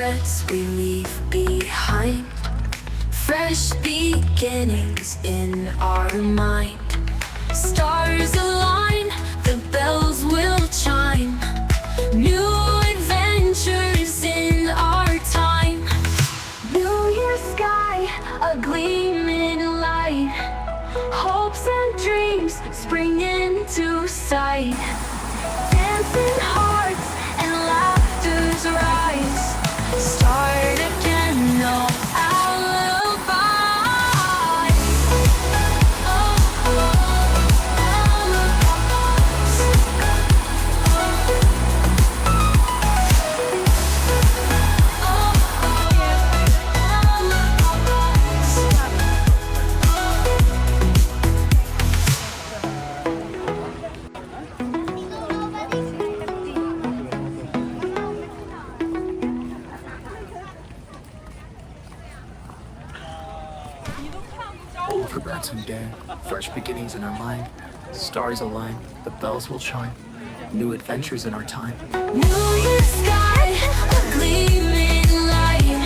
regrets we leave behind. Fresh beginnings in our mind. Stars align, the bells will chime. New adventures in our time. New year sky, a gleaming light. Hopes and dreams spring into sight. Dancing hearts and laughter's rise. Start again, no alibi. Old regrets we dare, fresh beginnings in our mind. Stars align, the bells will chime. New adventures in our time. New year sky, a gleaming light.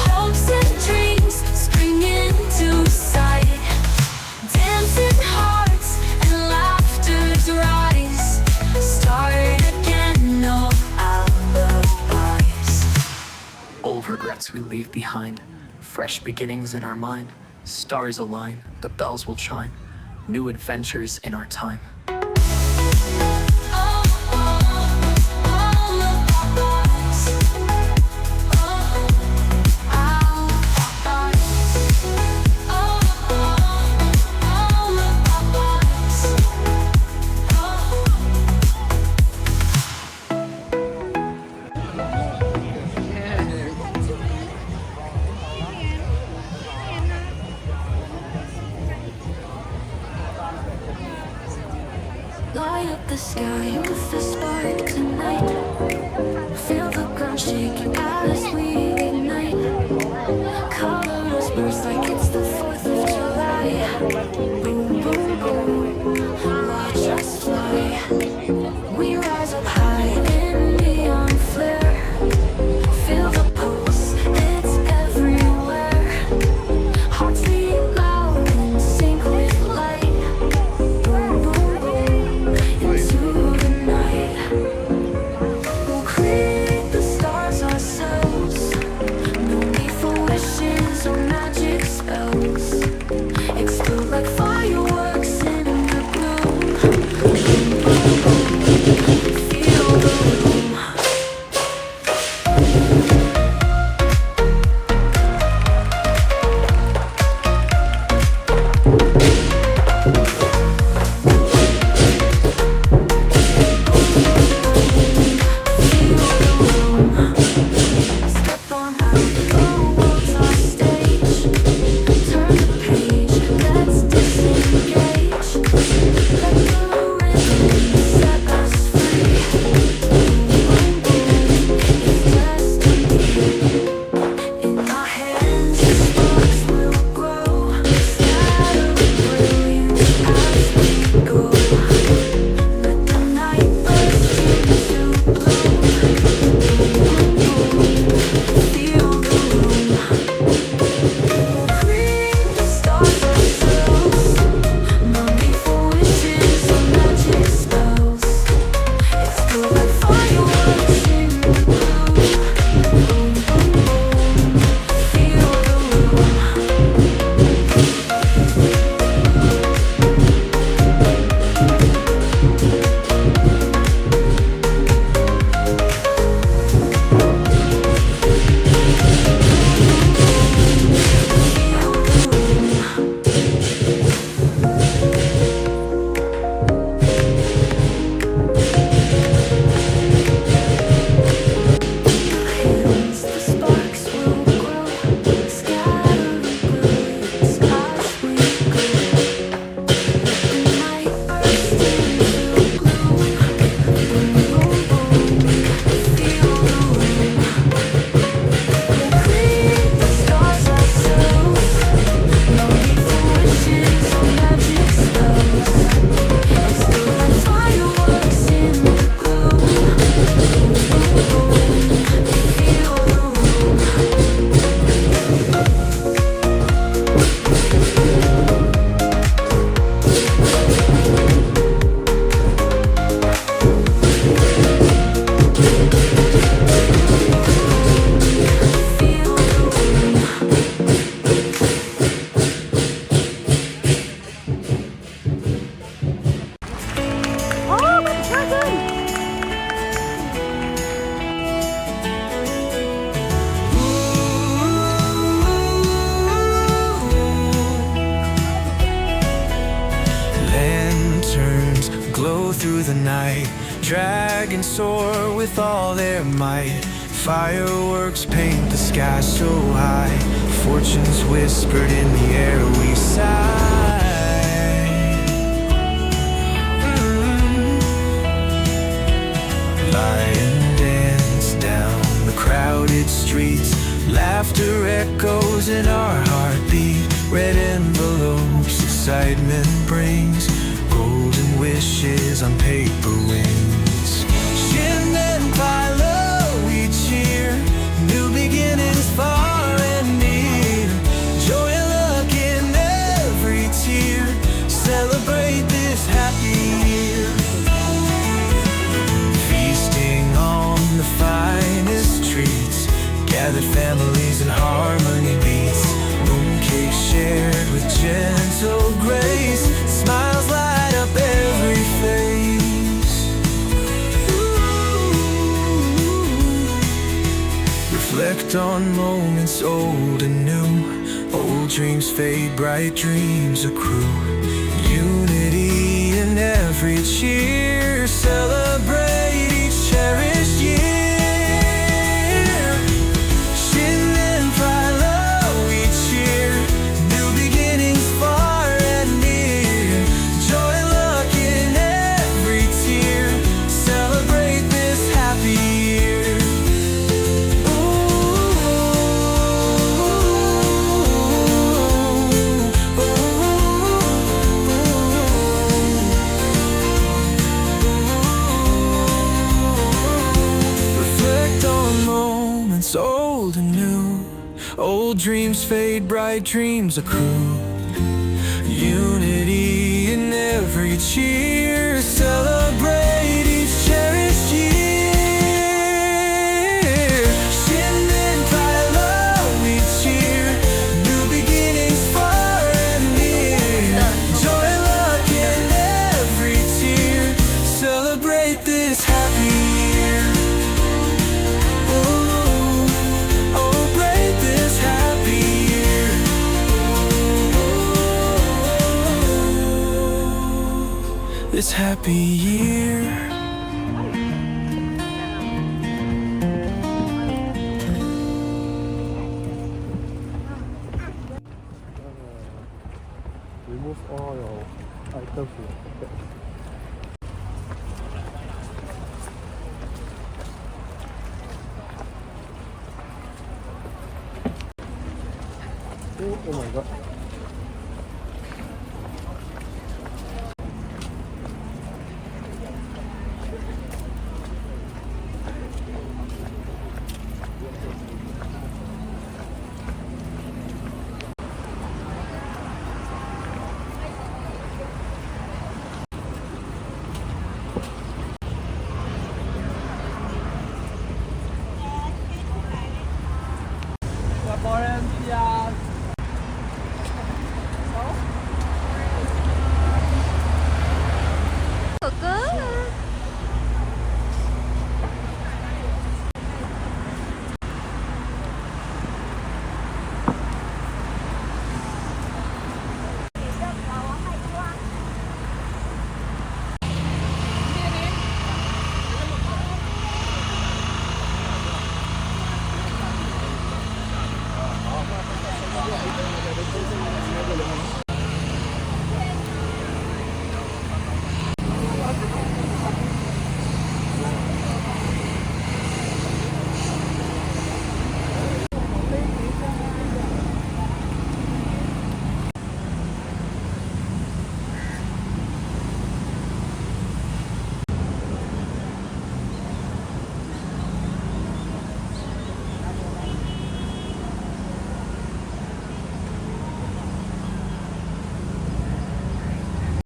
Hopes and dreams spring into sight. Dancing hearts and laughter's rise. Start again, no alibis. Old regrets we leave behind. Fresh beginnings in our mind. Stars align, the bells will chime. New adventures in our time. Light up the sky with the spark tonight. Feel the ground shaking as we ignite. Colors burst like it's the 4th of July. Boom, boom, boom, watch us fly. We rise up high in neon flare. Feel the pulse, it's everywhere. Hearts beat loud in sync with light. Boom, boom, boom, into the night. We'll create the stars ourselves. dragons soar with all their might. Fireworks paint the sky so high. Fortunes whispered in the air we sigh. Lion dance down the crowded streets. Laughter echoes in our heartbeat. Red envelopes excitement brings. Golden wishes on paper wings. Shin and Philo we cheer. New beginnings far and near. Joy and luck in every tear. Celebrate this happy year. Feasting on the finest treats. Gathered families in harmony beats. Mooncake shared with gentle grace. Smiles light up every face. Reflect on moments old and new. Old dreams fade, bright dreams accrue. Unity in every cheer. Celebrate each cherished year. Old and new. Old dreams fade, bright dreams accrue. Unity in every cheer. Celebrate each cherished year. Shin and Philo we cheer. New beginnings far and near. Joy and luck in every tear. Celebrate this happy year. This happy year. Remove all your items. Oh my god. Volunteer